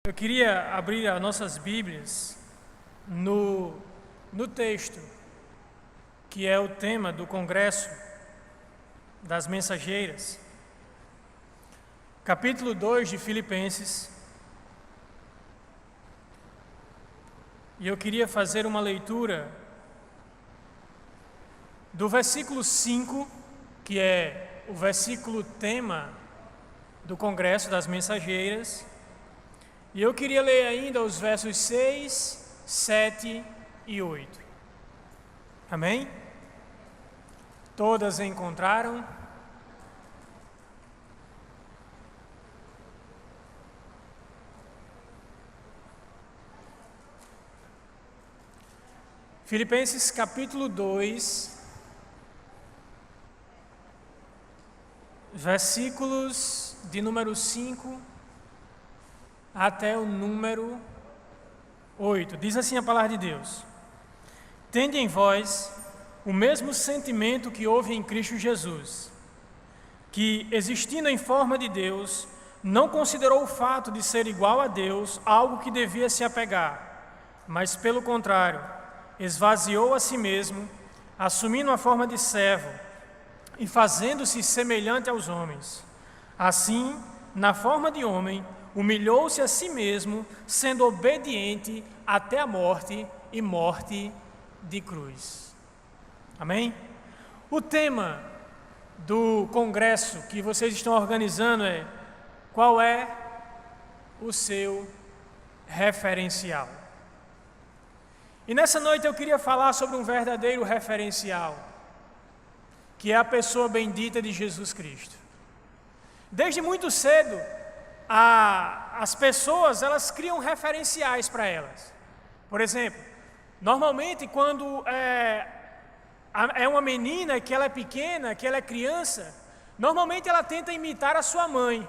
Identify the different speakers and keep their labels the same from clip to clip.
Speaker 1: Eu queria abrir as nossas Bíblias no texto que é o tema do Congresso das Mensageiras, capítulo 2 de Filipenses. E eu queria fazer uma leitura do versículo 5, que é o versículo tema do Congresso das Mensageiras. E eu queria ler ainda os versos 6, 7 e 8. Amém? Todas encontraram? Filipenses capítulo 2, versículos de número 5 até o número 8. Diz assim a palavra de Deus: Tende em vós o mesmo sentimento que houve em Cristo Jesus, que, existindo em forma de Deus, não considerou o fato de ser igual a Deus algo que devia se apegar, mas, pelo contrário, esvaziou a si mesmo, assumindo a forma de servo e fazendo-se semelhante aos homens. Assim, na forma de homem, humilhou-se a si mesmo, sendo obediente até a morte e morte de cruz. Amém? O tema do congresso que vocês estão organizando é: qual é o seu referencial? E nessa noite eu queria falar sobre um verdadeiro referencial, que é a pessoa bendita de Jesus Cristo. Desde muito cedo, as pessoas, elas criam referenciais para elas. Por exemplo, normalmente quando é uma menina que ela é pequena, que ela é criança, normalmente ela tenta imitar a sua mãe.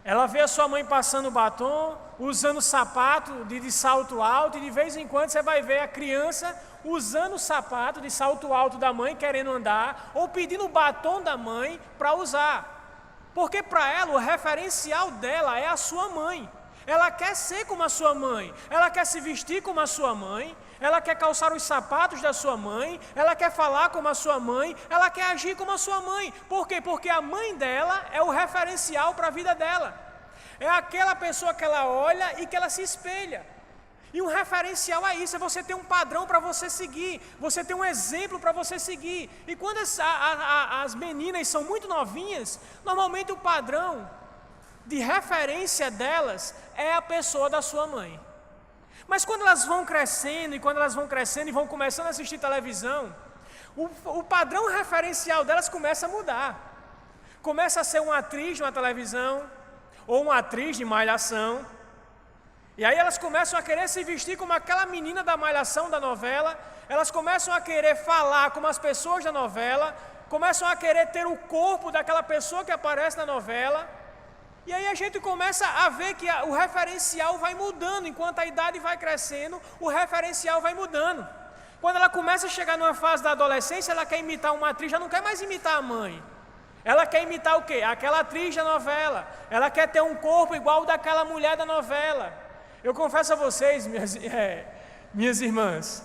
Speaker 1: Ela vê a sua mãe passando batom, usando sapato de salto alto, e de vez em quando você vai ver a criança usando o sapato de salto alto da mãe, querendo andar, ou pedindo o batom da mãe para usar. Porque para ela o referencial dela é a sua mãe. Ela quer ser como a sua mãe, ela quer se vestir como a sua mãe, ela quer calçar os sapatos da sua mãe, ela quer falar como a sua mãe, ela quer agir como a sua mãe. Por quê? Porque a mãe dela é o referencial para a vida dela. É aquela pessoa que ela olha e que ela se espelha. E um referencial é isso, é você ter um padrão para você seguir, você ter um exemplo para você seguir. E quando as meninas são muito novinhas, normalmente o padrão de referência delas é a pessoa da sua mãe. Mas quando elas vão crescendo e vão começando a assistir televisão, o padrão referencial delas começa a mudar. Começa a ser uma atriz de uma televisão, ou uma atriz de malhação. E aí elas começam a querer se vestir como aquela menina da malhação da novela, elas começam a querer falar como as pessoas da novela, começam a querer ter o corpo daquela pessoa que aparece na novela. E aí a gente começa a ver que o referencial vai mudando, enquanto a idade vai crescendo, o referencial vai mudando. Quando ela começa a chegar numa fase da adolescência, ela quer imitar uma atriz, já não quer mais imitar a mãe. Ela quer imitar o quê? Aquela atriz da novela. Ela quer ter um corpo igual ao daquela mulher da novela. Eu confesso a vocês, minhas irmãs,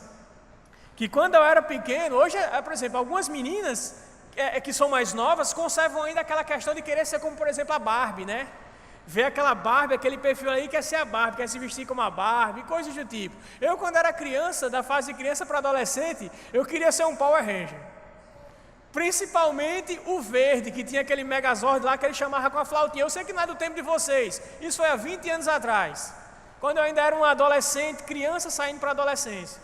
Speaker 1: que quando eu era pequeno, hoje, por exemplo, algumas meninas que são mais novas conservam ainda aquela questão de querer ser como, por exemplo, a Barbie, né? Ver aquela Barbie, aquele perfil aí, quer ser a Barbie, quer se vestir como a Barbie, coisas do tipo. Eu, quando era criança, da fase de criança para adolescente, eu queria ser um Power Ranger. Principalmente o verde, que tinha aquele Megazord lá que ele chamava com a flautinha. Eu sei que não é do tempo de vocês, isso foi há 20 anos atrás, quando eu ainda era um adolescente, criança saindo para a adolescência.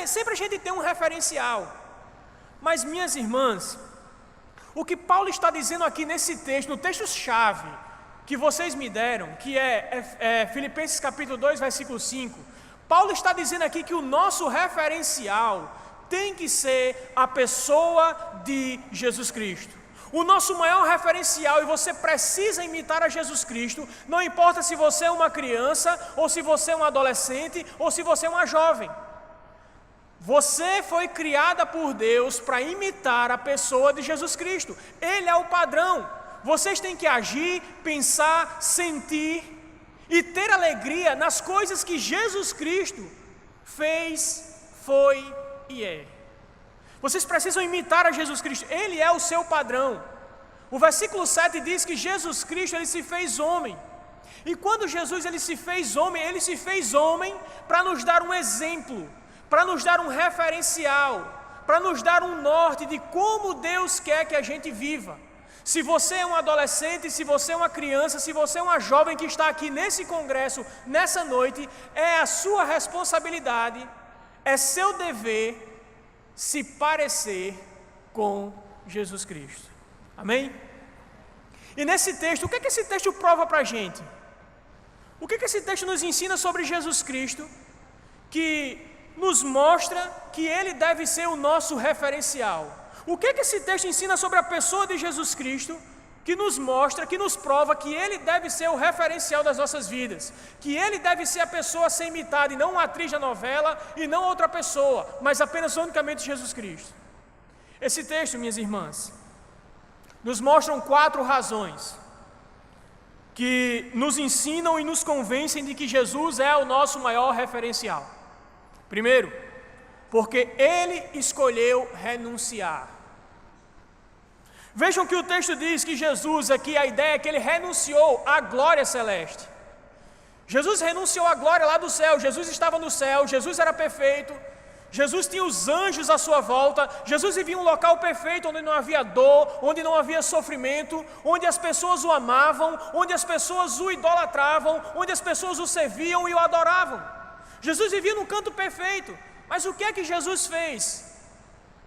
Speaker 1: Sempre a gente tem um referencial. Mas, minhas irmãs, o que Paulo está dizendo aqui nesse texto, no texto-chave que vocês me deram, que é Filipenses capítulo 2, versículo 5, Paulo está dizendo aqui que o nosso referencial tem que ser a pessoa de Jesus Cristo. O nosso maior referencial, e você precisa imitar a Jesus Cristo, não importa se você é uma criança, ou se você é um adolescente, ou se você é uma jovem. Você foi criada por Deus para imitar a pessoa de Jesus Cristo. Ele é o padrão. Vocês têm que agir, pensar, sentir e ter alegria nas coisas que Jesus Cristo fez, foi e é. Vocês precisam imitar a Jesus Cristo, Ele é o seu padrão. O versículo 7 diz que Jesus Cristo, Ele se fez homem. E quando Jesus Ele se fez homem para nos dar um exemplo, para nos dar um referencial, para nos dar um norte de como Deus quer que a gente viva. Se você é um adolescente, se você é uma criança, se você é uma jovem que está aqui nesse congresso, nessa noite, é a sua responsabilidade, é seu dever se parecer com Jesus Cristo. Amém? E nesse texto, o que é que esse texto prova para a gente? O que é que esse texto nos ensina sobre Jesus Cristo, que nos mostra que Ele deve ser o nosso referencial? O que é que esse texto ensina sobre a pessoa de Jesus Cristo, que nos mostra, que nos prova que Ele deve ser o referencial das nossas vidas, que Ele deve ser a pessoa a ser imitada, e não uma atriz da novela, e não outra pessoa, mas apenas unicamente Jesus Cristo? Esse texto, minhas irmãs, nos mostram 4 razões que nos ensinam e nos convencem de que Jesus é o nosso maior referencial. Primeiro, porque Ele escolheu renunciar. Vejam que o texto diz que Jesus, aqui a ideia é que Ele renunciou à glória celeste. Jesus renunciou à glória lá do céu. Jesus estava no céu, Jesus era perfeito, Jesus tinha os anjos à sua volta, Jesus vivia um local perfeito, onde não havia dor, onde não havia sofrimento, onde as pessoas o amavam, onde as pessoas o idolatravam, onde as pessoas o serviam e o adoravam. Jesus vivia num canto perfeito. Mas o que é que Jesus fez?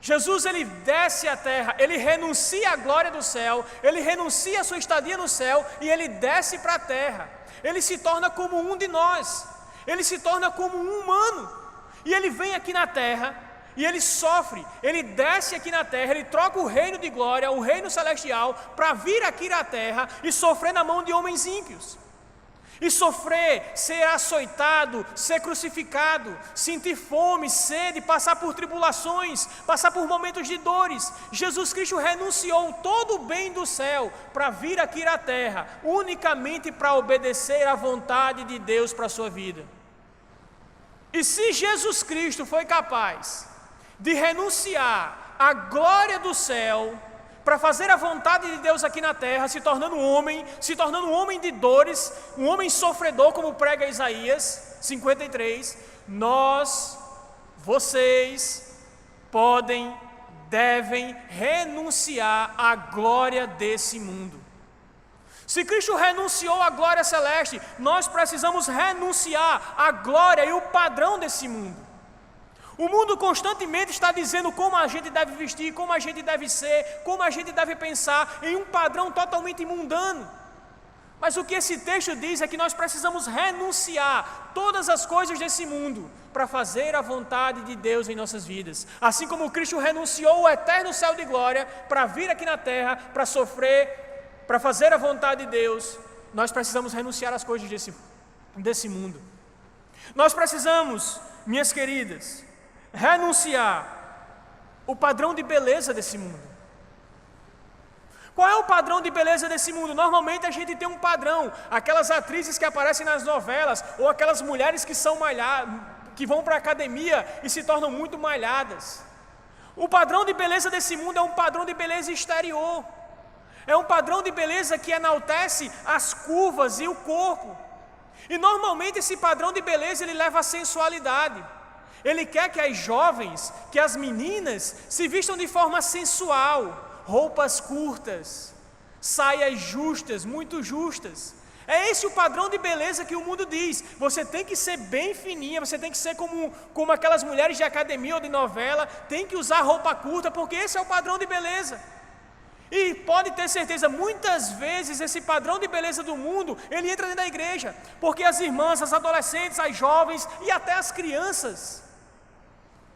Speaker 1: Jesus, Ele desce à terra, Ele renuncia à glória do céu, Ele renuncia à sua estadia no céu e Ele desce para a terra. Ele se torna como um de nós, Ele se torna como um humano. E Ele vem aqui na terra e Ele sofre, Ele desce aqui na terra, Ele troca o reino de glória, o reino celestial, para vir aqui na terra e sofrer na mão de homens ímpios. E sofrer, ser açoitado, ser crucificado, sentir fome, sede, passar por tribulações, passar por momentos de dores. Jesus Cristo renunciou todo o bem do céu para vir aqui na terra, unicamente para obedecer à vontade de Deus para a sua vida. E se Jesus Cristo foi capaz de renunciar à glória do céu para fazer a vontade de Deus aqui na terra, se tornando um homem de dores, um homem sofredor, como prega Isaías 53, vocês podem, devem renunciar à glória desse mundo. Se Cristo renunciou à glória celeste, nós precisamos renunciar à glória e o padrão desse mundo. O mundo constantemente está dizendo como a gente deve vestir, como a gente deve ser, como a gente deve pensar, em um padrão totalmente mundano. Mas o que esse texto diz é que nós precisamos renunciar todas as coisas desse mundo para fazer a vontade de Deus em nossas vidas. Assim como Cristo renunciou ao eterno céu de glória para vir aqui na terra, para sofrer, para fazer a vontade de Deus, nós precisamos renunciar às coisas desse mundo. Nós precisamos, minhas queridas, renunciar o padrão de beleza desse mundo. Qual é o padrão de beleza desse mundo? Normalmente a gente tem um padrão, aquelas atrizes que aparecem nas novelas, ou aquelas mulheres que são que vão para a academia e se tornam muito malhadas. O padrão de beleza desse mundo é um padrão de beleza exterior, é um padrão de beleza que enaltece as curvas e o corpo. E normalmente esse padrão de beleza ele leva à sensualidade. Ele quer que as jovens, que as meninas se vistam de forma sensual, roupas curtas, saias justas, muito justas. É esse o padrão de beleza que o mundo diz. Você tem que ser bem fininha, você tem que ser como aquelas mulheres de academia ou de novela, tem que usar roupa curta, porque esse é o padrão de beleza. E pode ter certeza, muitas vezes esse padrão de beleza do mundo, ele entra dentro da igreja, porque as irmãs, as adolescentes, as jovens e até as crianças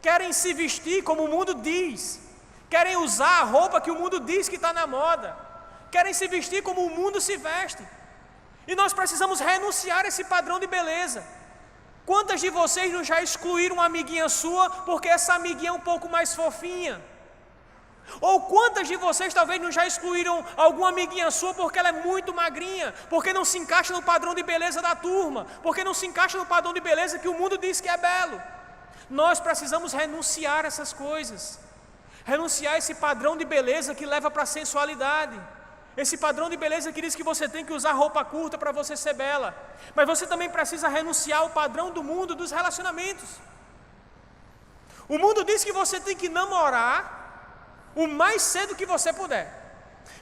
Speaker 1: querem se vestir como o mundo diz, querem usar a roupa que o mundo diz que está na moda, querem se vestir como o mundo se veste. E nós precisamos renunciar a esse padrão de beleza. Quantas de vocês não já excluíram uma amiguinha sua porque essa amiguinha é um pouco mais fofinha? Ou quantas de vocês talvez não já excluíram alguma amiguinha sua porque ela é muito magrinha, porque não se encaixa no padrão de beleza da turma, porque não se encaixa no padrão de beleza que o mundo diz que é belo. Nós precisamos renunciar a essas coisas, renunciar a esse padrão de beleza que leva para a sensualidade, esse padrão de beleza que diz que você tem que usar roupa curta para você ser bela, mas você também precisa renunciar ao padrão do mundo dos relacionamentos. O mundo diz que você tem que namorar o mais cedo que você puder,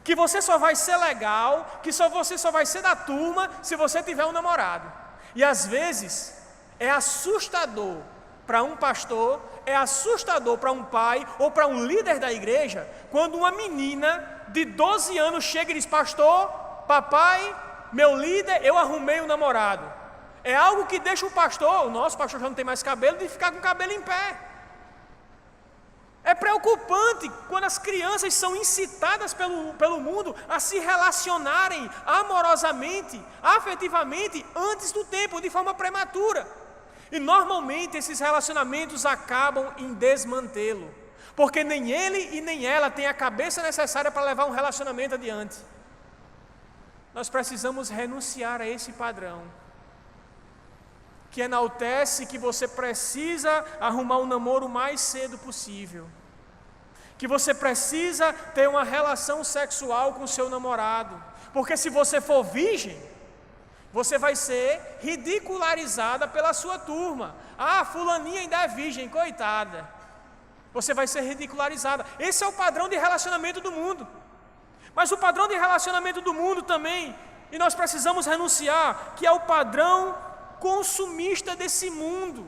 Speaker 1: que você só vai ser legal, que você só vai ser da turma se você tiver um namorado. E às vezes é assustador para um pastor, é assustador para um pai ou para um líder da igreja, quando uma menina de 12 anos chega e diz: pastor, papai, meu líder, eu arrumei um namorado. É algo que deixa o nosso pastor já não tem mais cabelo, de ficar com o cabelo em pé. É preocupante quando as crianças são incitadas pelo mundo a se relacionarem amorosamente, afetivamente, antes do tempo, de forma prematura. E normalmente esses relacionamentos acabam em desmantê-lo, porque nem ele e nem ela têm a cabeça necessária para levar um relacionamento adiante. Nós precisamos renunciar a esse padrão, que enaltece que você precisa arrumar um namoro o mais cedo possível, que você precisa ter uma relação sexual com o seu namorado, porque se você for virgem, você vai ser ridicularizada pela sua turma. Ah, fulaninha ainda é virgem, coitada. Você vai ser ridicularizada. Esse é o padrão de relacionamento do mundo. Mas o padrão de relacionamento do mundo também, e nós precisamos renunciar, que é o padrão consumista desse mundo.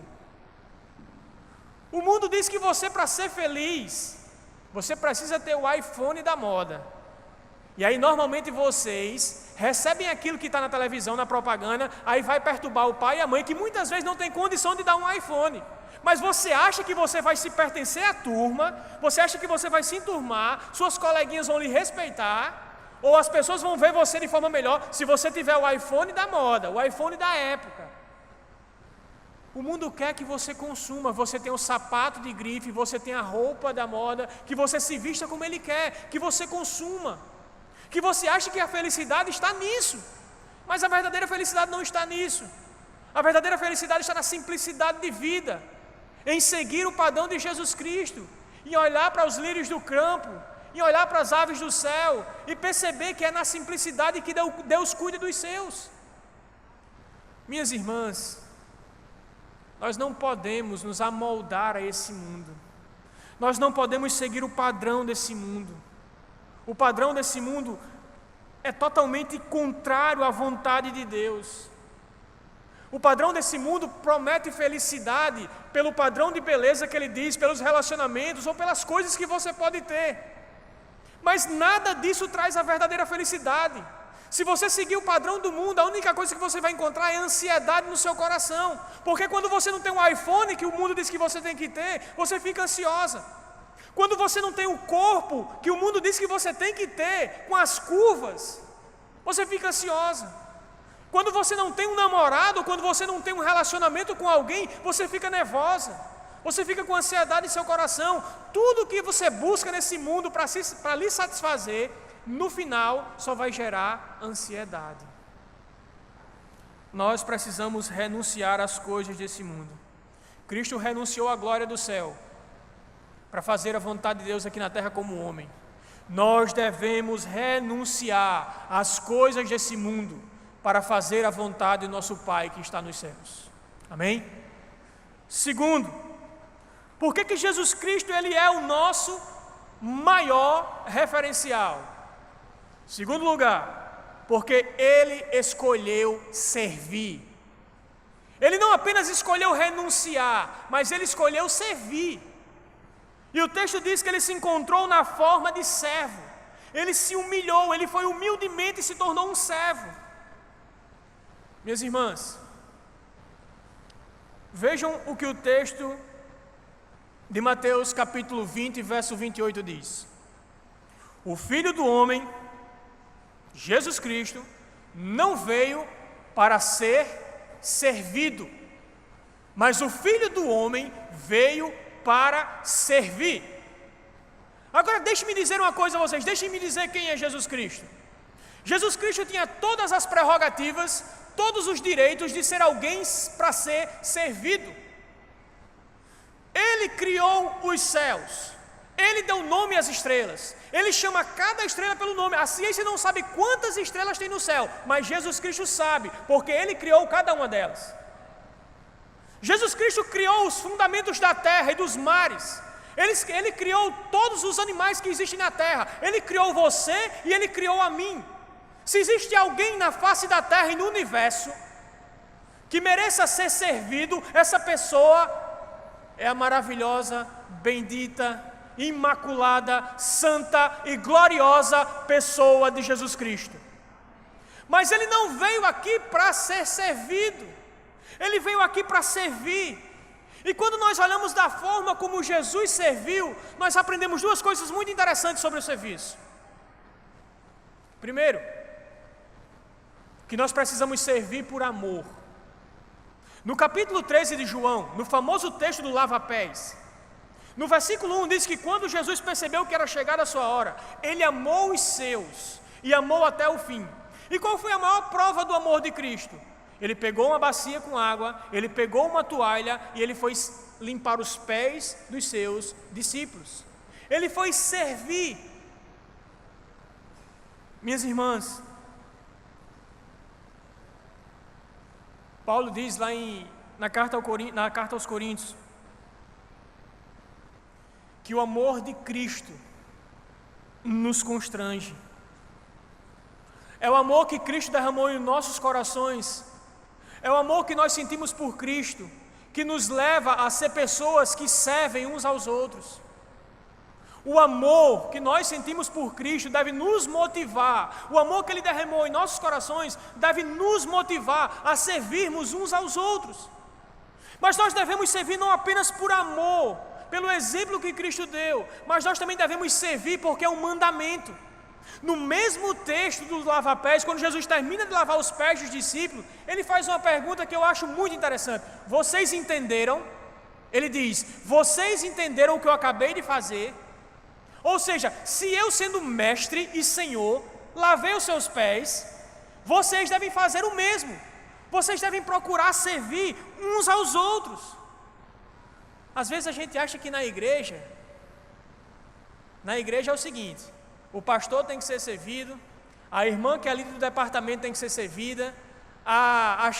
Speaker 1: O mundo diz que você, para ser feliz, você precisa ter o iPhone da moda. E aí normalmente vocês recebem aquilo que está na televisão, na propaganda, aí vai perturbar o pai e a mãe, que muitas vezes não tem condição de dar um iPhone. Mas você acha que você vai se pertencer à turma, você acha que você vai se enturmar, suas coleguinhas vão lhe respeitar, ou as pessoas vão ver você de forma melhor se você tiver o iPhone da moda, o iPhone da época. O mundo quer que você consuma, você tenha o sapato de grife, você tenha a roupa da moda, que você se vista como ele quer, que você consuma, que você ache que a felicidade está nisso, mas a verdadeira felicidade não está nisso. A verdadeira felicidade está na simplicidade de vida, em seguir o padrão de Jesus Cristo, em olhar para os lírios do campo, em olhar para as aves do céu e perceber que é na simplicidade que Deus cuida dos seus. Minhas irmãs, nós não podemos nos amoldar a esse mundo, nós não podemos seguir o padrão desse mundo. O padrão desse mundo é totalmente contrário à vontade de Deus. O padrão desse mundo promete felicidade pelo padrão de beleza que ele diz, pelos relacionamentos ou pelas coisas que você pode ter. Mas nada disso traz a verdadeira felicidade. Se você seguir o padrão do mundo, a única coisa que você vai encontrar é ansiedade no seu coração. Porque quando você não tem um iPhone que o mundo diz que você tem que ter, você fica ansiosa. Quando você não tem o corpo que o mundo diz que você tem que ter, com as curvas, você fica ansiosa. Quando você não tem um namorado, quando você não tem um relacionamento com alguém, você fica nervosa. Você fica com ansiedade em seu coração. Tudo que você busca nesse mundo para lhe satisfazer, no final só vai gerar ansiedade. Nós precisamos renunciar às coisas desse mundo. Cristo renunciou à glória do céu para fazer a vontade de Deus aqui na terra como homem. Nós devemos renunciar às coisas desse mundo para fazer a vontade do nosso Pai que está nos céus. Amém? Segundo, por que Jesus Cristo ele é o nosso maior referencial? Segundo lugar, porque ele escolheu servir. Ele não apenas escolheu renunciar, mas ele escolheu servir. E o texto diz que ele se encontrou na forma de servo. Ele se humilhou, ele foi humildemente e se tornou um servo. Minhas irmãs, vejam o que o texto de Mateus capítulo 20, verso 28 diz. O Filho do Homem, Jesus Cristo, não veio para ser servido, mas o Filho do Homem veio para servir. Agora deixe-me dizer uma coisa a vocês, deixe-me dizer quem é Jesus Cristo. Jesus Cristo tinha todas as prerrogativas, todos os direitos de ser alguém para ser servido. Ele criou os céus, Ele deu nome às estrelas, Ele chama cada estrela pelo nome. A ciência não sabe quantas estrelas tem no céu, mas Jesus Cristo sabe, porque Ele criou cada uma delas. Jesus Cristo criou os fundamentos da terra e dos mares. Ele criou todos os animais que existem na terra. Ele criou você e Ele criou a mim. Se existe alguém na face da terra e no universo que mereça ser servido, essa pessoa é a maravilhosa, bendita, imaculada, santa e gloriosa pessoa de Jesus Cristo. Mas Ele não veio aqui para ser servido, Ele veio aqui para servir. E quando nós olhamos da forma como Jesus serviu, nós aprendemos duas coisas muito interessantes sobre o serviço. Primeiro, que nós precisamos servir por amor. No capítulo 13 de João, no famoso texto do lava-pés, no versículo 1 diz que quando Jesus percebeu que era chegada a sua hora, Ele amou os seus e amou até o fim. E qual foi a maior prova do amor de Cristo? Ele pegou uma bacia com água, Ele pegou uma toalha e Ele foi limpar os pés dos seus discípulos. Ele foi servir. Minhas irmãs, Paulo diz lá na carta aos Coríntios, que o amor de Cristo nos constrange. É o amor que Cristo derramou em nossos corações. É o amor que nós sentimos por Cristo, que nos leva a ser pessoas que servem uns aos outros. O amor que nós sentimos por Cristo deve nos motivar. O amor que Ele derramou em nossos corações deve nos motivar a servirmos uns aos outros. Mas nós devemos servir não apenas por amor, pelo exemplo que Cristo deu, mas nós também devemos servir porque é um mandamento. No mesmo texto do lava-pés, quando Jesus termina de lavar os pés dos discípulos, Ele faz uma pergunta que eu acho muito interessante. Vocês entenderam? Ele diz, vocês entenderam o que eu acabei de fazer? Ou seja, se eu sendo mestre e senhor, lavei os seus pés, vocês devem fazer o mesmo. Vocês devem procurar servir uns aos outros. Às vezes a gente acha que na igreja é o seguinte: o pastor tem que ser servido, a irmã que é líder do departamento tem que ser servida, a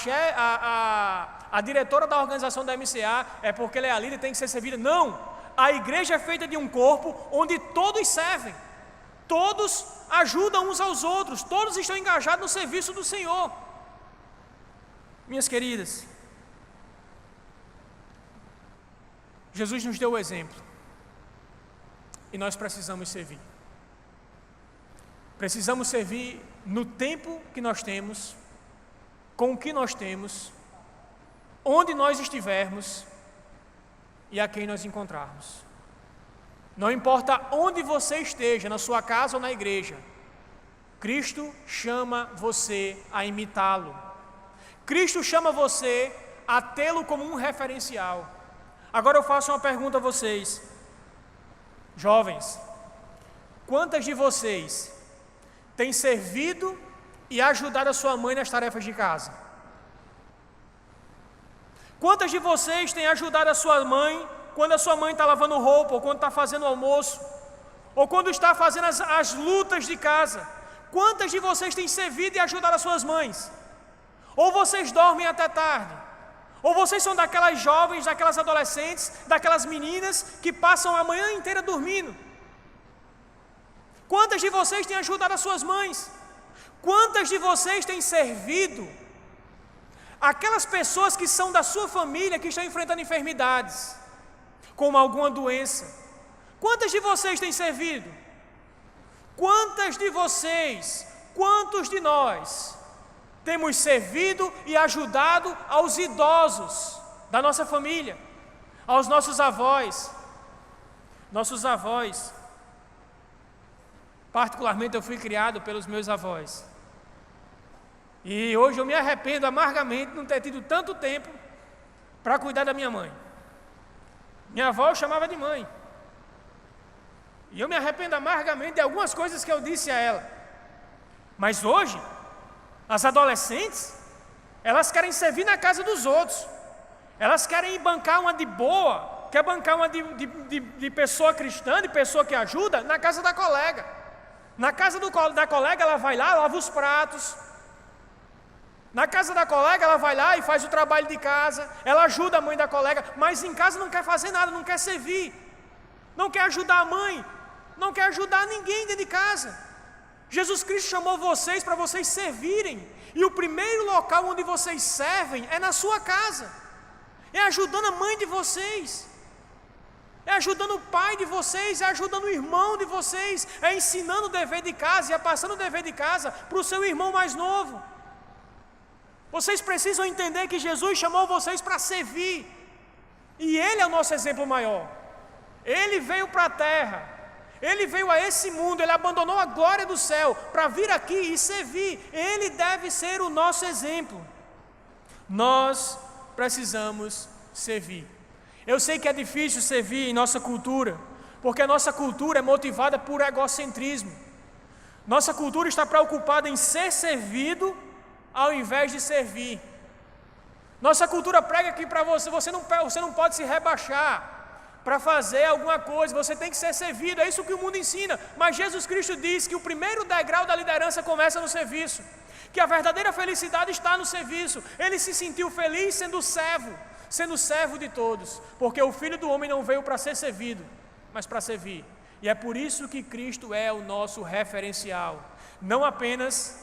Speaker 1: diretora da organização da MCA é porque ela é a líder, tem que ser servida. Não! A igreja é feita de um corpo onde todos servem, todos ajudam uns aos outros, todos estão engajados no serviço do Senhor. Minhas queridas, Jesus nos deu o exemplo e nós precisamos servir. Precisamos servir no tempo que nós temos, com o que nós temos, onde nós estivermos e a quem nós encontrarmos. Não importa onde você esteja, na sua casa ou na igreja, Cristo chama você a imitá-lo. Cristo chama você a tê-lo como um referencial. Agora eu faço uma pergunta a vocês, jovens: quantas de vocês têm servido e ajudado a sua mãe nas tarefas de casa? Quantas de vocês têm ajudado a sua mãe quando a sua mãe está lavando roupa, ou quando está fazendo almoço, ou quando está fazendo as lutas de casa? Quantas de vocês têm servido e ajudado as suas mães? Ou vocês dormem até tarde? Ou vocês são daquelas jovens, daquelas adolescentes, daquelas meninas que passam a manhã inteira dormindo? Quantas de vocês têm ajudado as suas mães? Quantas de vocês têm servido aquelas pessoas que são da sua família, que estão enfrentando enfermidades, como alguma doença? Quantas de vocês têm servido? Quantas de vocês, quantos de nós temos servido e ajudado aos idosos da nossa família, aos nossos avós? Nossos avós, particularmente eu fui criado pelos meus avós, e hoje eu me arrependo amargamente de não ter tido tanto tempo para cuidar da minha mãe. Minha avó eu chamava de mãe, E eu me arrependo amargamente de algumas coisas que eu disse a ela. Mas hoje, as adolescentes, elas querem servir na casa dos outros. Elas querem bancar uma de boa, quer bancar uma de pessoa cristã, de pessoa que ajuda, na casa da colega. Na casa da colega, ela vai lá, lava os pratos. Na casa da colega, ela vai lá e faz o trabalho de casa. Ela ajuda a mãe da colega, mas em casa não quer fazer nada, não quer servir. Não quer ajudar a mãe, não quer ajudar ninguém dentro de casa. Jesus Cristo chamou vocês para vocês servirem. E o primeiro local onde vocês servem é na sua casa. É ajudando a mãe de vocês. É ajudando o pai de vocês, é ajudando o irmão de vocês, é ensinando o dever de casa e é passando o dever de casa para o seu irmão mais novo. Vocês precisam entender que Jesus chamou vocês para servir. E Ele é o nosso exemplo maior. Ele veio para a terra. Ele veio a esse mundo, Ele abandonou a glória do céu para vir aqui e servir. Ele deve ser o nosso exemplo. Nós precisamos servir. Eu sei que é difícil servir em nossa cultura, porque a nossa cultura é motivada por egocentrismo. Nossa cultura está preocupada em ser servido ao invés de servir. Nossa cultura prega que para você não pode se rebaixar para fazer alguma coisa, você tem que ser servido, é isso que o mundo ensina. Mas Jesus Cristo diz que o primeiro degrau da liderança começa no serviço, que a verdadeira felicidade está no serviço. Ele se sentiu feliz sendo servo de todos, porque o Filho do Homem não veio para ser servido, mas para servir. E é por isso que Cristo é o nosso referencial, não apenas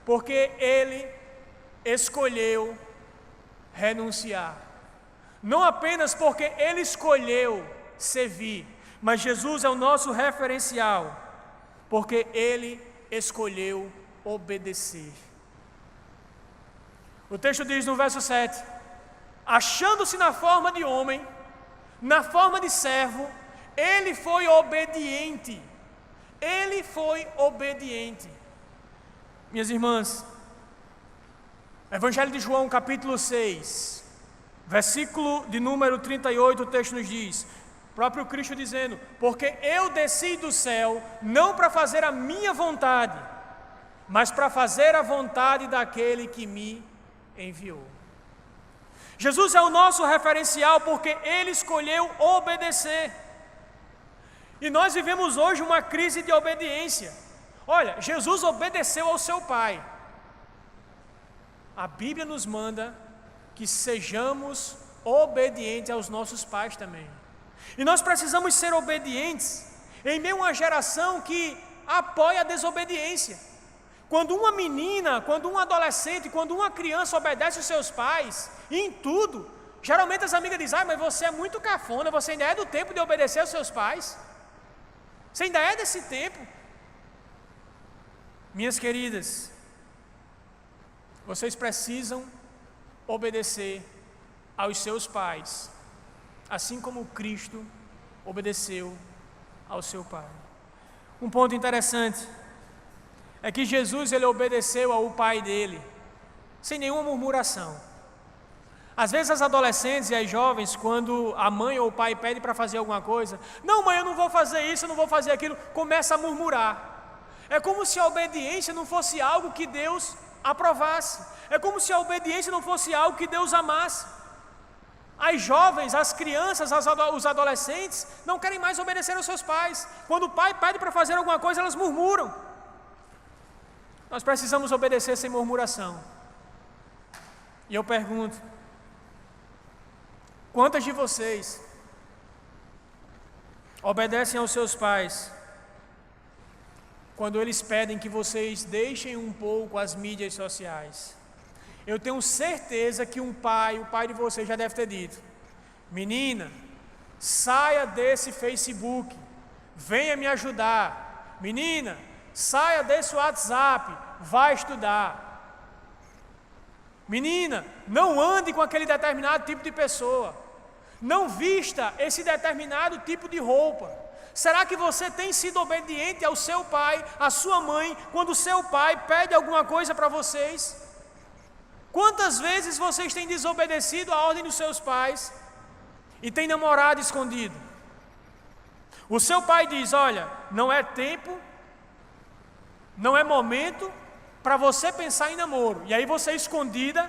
Speaker 1: porque Ele escolheu renunciar, não apenas porque Ele escolheu servir, mas Jesus é o nosso referencial, porque Ele escolheu obedecer. O texto diz no verso 7: achando-se na forma de homem, na forma de servo, Ele foi obediente. Ele foi obediente. Minhas irmãs, Evangelho de João, capítulo 6, versículo de número 38, o texto nos diz, o próprio Cristo dizendo: porque eu desci do céu, não para fazer a minha vontade, mas para fazer a vontade daquele que me enviou. Jesus é o nosso referencial porque Ele escolheu obedecer. E nós vivemos hoje uma crise de obediência. Olha, Jesus obedeceu ao seu Pai. A Bíblia nos manda que sejamos obedientes aos nossos pais também. E nós precisamos ser obedientes em meio a uma geração que apoia a desobediência. Quando uma menina, quando um adolescente, quando uma criança obedece aos seus pais, em tudo, geralmente as amigas dizem: mas você é muito cafona, você ainda é do tempo de obedecer aos seus pais? Você ainda é desse tempo? Minhas queridas, vocês precisam obedecer aos seus pais, assim como Cristo obedeceu ao seu Pai. Um ponto interessante é que Jesus, Ele obedeceu ao Pai dele, sem nenhuma murmuração. Às vezes as adolescentes e as jovens, quando a mãe ou o pai pede para fazer alguma coisa: não, mãe, eu não vou fazer isso, eu não vou fazer aquilo, começa a murmurar. É como se a obediência não fosse algo que Deus aprovasse. É como se a obediência não fosse algo que Deus amasse. As jovens, as crianças, os adolescentes não querem mais obedecer aos seus pais. Quando o pai pede para fazer alguma coisa, elas murmuram. Nós precisamos obedecer sem murmuração. E eu pergunto: quantas de vocês obedecem aos seus pais quando eles pedem que vocês deixem um pouco as mídias sociais? Eu tenho certeza que o pai de vocês já deve ter dito: menina, saia desse Facebook, venha me ajudar. Menina, saia desse WhatsApp, vá estudar. Menina, não ande com aquele determinado tipo de pessoa. Não vista esse determinado tipo de roupa. Será que você tem sido obediente ao seu pai, à sua mãe, quando o seu pai pede alguma coisa para vocês? Quantas vezes vocês têm desobedecido à ordem dos seus pais e têm namorado escondido? O seu pai diz: olha, não é tempo, não é momento para você pensar em namoro. E aí você escondida,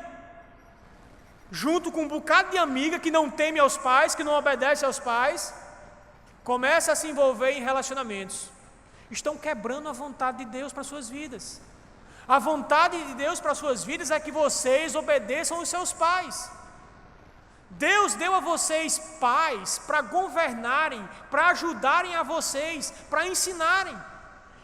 Speaker 1: junto com um bocado de amiga que não teme aos pais, que não obedece aos pais, começa a se envolver em relacionamentos. Estão quebrando a vontade de Deus para suas vidas. A vontade de Deus para suas vidas é que vocês obedeçam os seus pais. Deus deu a vocês pais para governarem, para ajudarem a vocês, para ensinarem.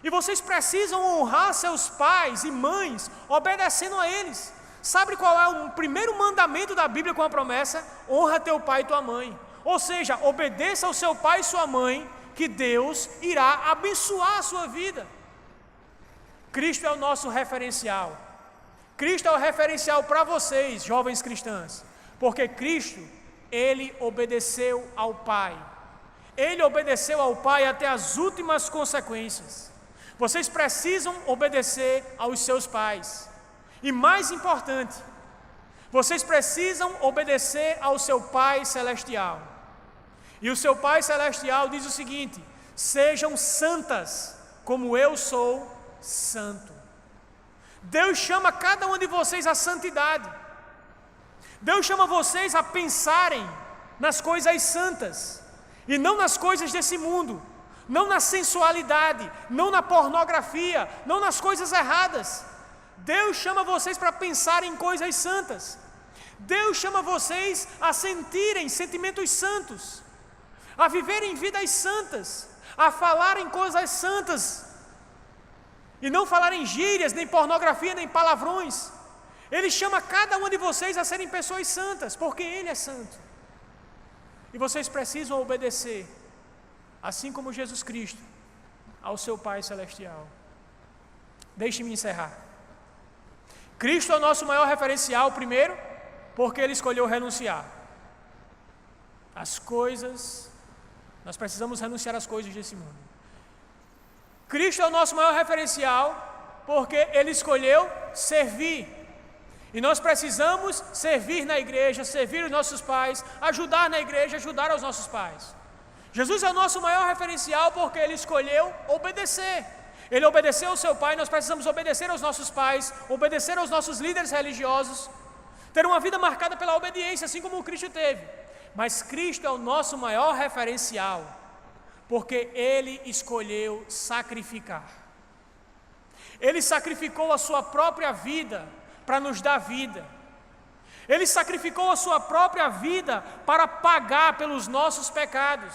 Speaker 1: E vocês precisam honrar seus pais e mães, obedecendo a eles. Sabe qual é o primeiro mandamento da Bíblia com a promessa? Honra teu pai e tua mãe. Ou seja, obedeça ao seu pai e sua mãe, que Deus irá abençoar a sua vida. Cristo é o nosso referencial. Cristo é o referencial para vocês, jovens cristãs. Porque Cristo, Ele obedeceu ao Pai. Ele obedeceu ao Pai até as últimas consequências. Vocês precisam obedecer aos seus pais. E mais importante, vocês precisam obedecer ao seu Pai Celestial. E o seu Pai Celestial diz o seguinte: sejam santas, como eu sou santo. Deus chama cada um de vocês à santidade. Deus chama vocês a pensarem nas coisas santas, e não nas coisas desse mundo, não na sensualidade, não na pornografia, não nas coisas erradas. Deus chama vocês para pensar em coisas santas. Deus chama vocês a sentirem sentimentos santos, a viverem vidas santas, a falarem coisas santas, e não falarem gírias, nem pornografia, nem palavrões. Ele chama cada um de vocês a serem pessoas santas, porque Ele é santo. E vocês precisam obedecer, assim como Jesus Cristo, ao seu Pai Celestial. Deixe-me encerrar. Cristo é o nosso maior referencial, primeiro, porque Ele escolheu renunciar. As coisas, nós precisamos renunciar às coisas desse mundo. Cristo é o nosso maior referencial, porque Ele escolheu servir. E nós precisamos servir na igreja, servir os nossos pais, ajudar na igreja, ajudar aos nossos pais. Jesus é o nosso maior referencial porque Ele escolheu obedecer. Ele obedeceu ao seu Pai, nós precisamos obedecer aos nossos pais, obedecer aos nossos líderes religiosos, ter uma vida marcada pela obediência, assim como o Cristo teve. Mas Cristo é o nosso maior referencial, porque Ele escolheu sacrificar. Ele sacrificou a sua própria vida para nos dar vida. Ele sacrificou a sua própria vida para pagar pelos nossos pecados.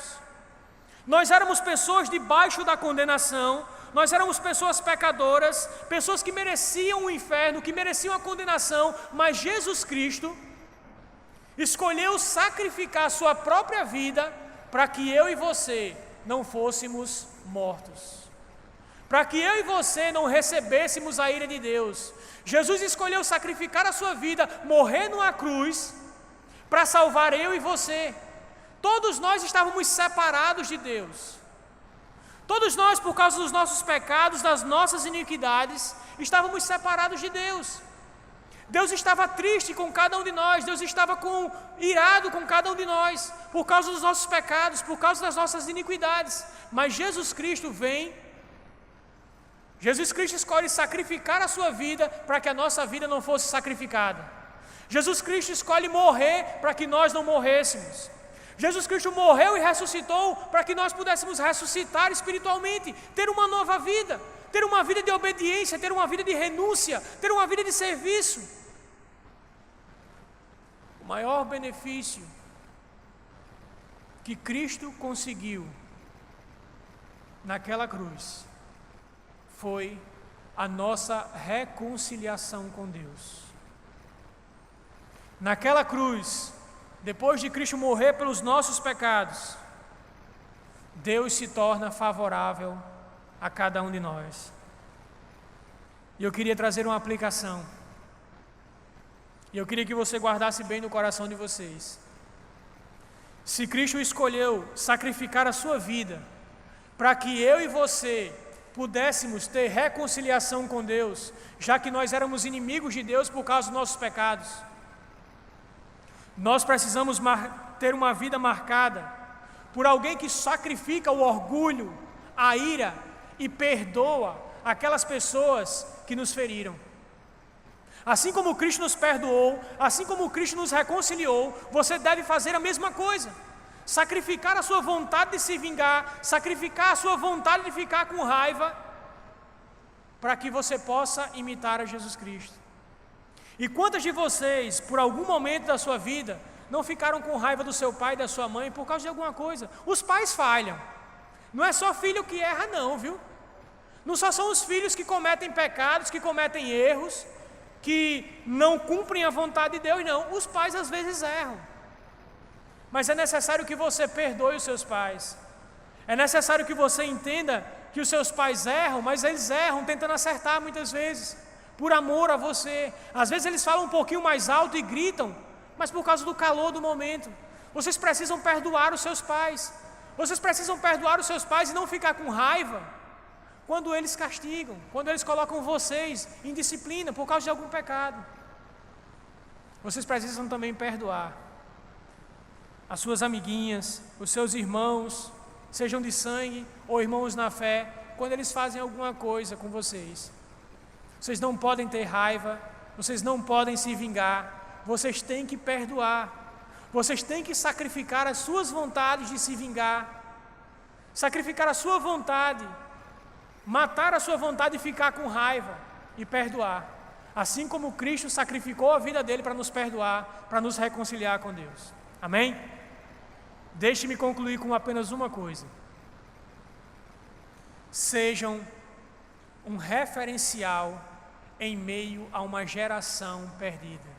Speaker 1: Nós éramos pessoas debaixo da condenação, nós éramos pessoas pecadoras, pessoas que mereciam o inferno, que mereciam a condenação, mas Jesus Cristo escolheu sacrificar a sua própria vida para que eu e você não fôssemos mortos, para que eu e você não recebêssemos a ira de Deus. Jesus escolheu sacrificar a sua vida, morrer numa cruz, para salvar eu e você. Todos nós estávamos separados de Deus. Todos nós, por causa dos nossos pecados, das nossas iniquidades, estávamos separados de Deus. Deus estava triste com cada um de nós, Deus estava irado com cada um de nós, por causa dos nossos pecados, por causa das nossas iniquidades. Mas Jesus Cristo vem, Jesus Cristo escolhe sacrificar a sua vida para que a nossa vida não fosse sacrificada. Jesus Cristo escolhe morrer para que nós não morrêssemos. Jesus Cristo morreu e ressuscitou para que nós pudéssemos ressuscitar espiritualmente, ter uma nova vida, ter uma vida de obediência, ter uma vida de renúncia, ter uma vida de serviço. O maior benefício que Cristo conseguiu naquela cruz foi a nossa reconciliação com Deus. Naquela cruz, depois de Cristo morrer pelos nossos pecados, Deus se torna favorável a cada um de nós. E eu queria trazer uma aplicação. E eu queria que você guardasse bem no coração de vocês. Se Cristo escolheu sacrificar a sua vida para que eu e você pudéssemos ter reconciliação com Deus, já que nós éramos inimigos de Deus por causa dos nossos pecados, nós precisamos ter uma vida marcada por alguém que sacrifica o orgulho, a ira e perdoa aquelas pessoas que nos feriram. Assim como Cristo nos perdoou, assim como Cristo nos reconciliou, você deve fazer a mesma coisa. Sacrificar a sua vontade de se vingar, sacrificar a sua vontade de ficar com raiva, para que você possa imitar a Jesus Cristo. E quantos de vocês, por algum momento da sua vida, não ficaram com raiva do seu pai e da sua mãe por causa de alguma coisa? Os pais falham. Não é só filho que erra não, viu? Não só são os filhos que cometem pecados, que cometem erros, que não cumprem a vontade de Deus, não. Os pais às vezes erram. Mas é necessário que você perdoe os seus pais. É necessário que você entenda que os seus pais erram, mas eles erram tentando acertar muitas vezes, por amor a você. Às vezes eles falam um pouquinho mais alto e gritam, mas por causa do calor do momento. Vocês precisam perdoar os seus pais. Vocês precisam perdoar os seus pais e não ficar com raiva quando eles castigam, quando eles colocam vocês em disciplina por causa de algum pecado. Vocês precisam também perdoar as suas amiguinhas, os seus irmãos, sejam de sangue ou irmãos na fé, quando eles fazem alguma coisa com vocês. Vocês não podem ter raiva, vocês não podem se vingar, vocês têm que perdoar, vocês têm que sacrificar as suas vontades de se vingar, sacrificar a sua vontade, matar a sua vontade de ficar com raiva e perdoar, assim como Cristo sacrificou a vida dele para nos perdoar, para nos reconciliar com Deus. Amém? Deixe-me concluir com apenas uma coisa. Sejam um referencial em meio a uma geração perdida.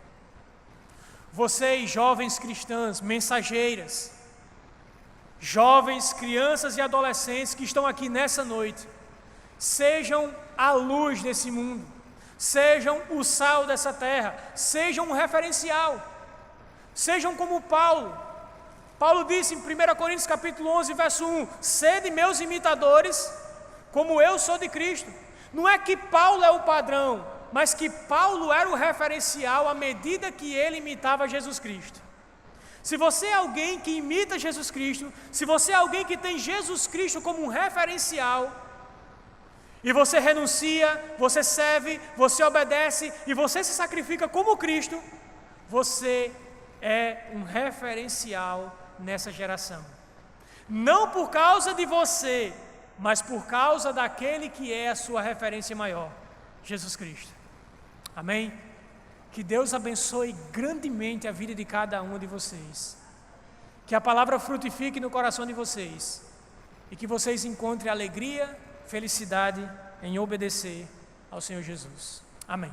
Speaker 1: Vocês, jovens cristãs, mensageiras, jovens, crianças e adolescentes que estão aqui nessa noite, sejam a luz desse mundo, sejam o sal dessa terra, sejam um referencial, sejam como Paulo. Paulo disse em 1 Coríntios capítulo 11, verso 1, sede meus imitadores, como eu sou de Cristo. Não é que Paulo é o padrão, mas que Paulo era o referencial à medida que ele imitava Jesus Cristo. Se você é alguém que imita Jesus Cristo, se você é alguém que tem Jesus Cristo como um referencial, e você renuncia, você serve, você obedece e você se sacrifica como Cristo, você é um referencial nessa geração. Não por causa de você, mas por causa daquele que é a sua referência maior, Jesus Cristo. Amém? Que Deus abençoe grandemente a vida de cada um de vocês. Que a palavra frutifique no coração de vocês. E que vocês encontrem alegria, felicidade em obedecer ao Senhor Jesus. Amém.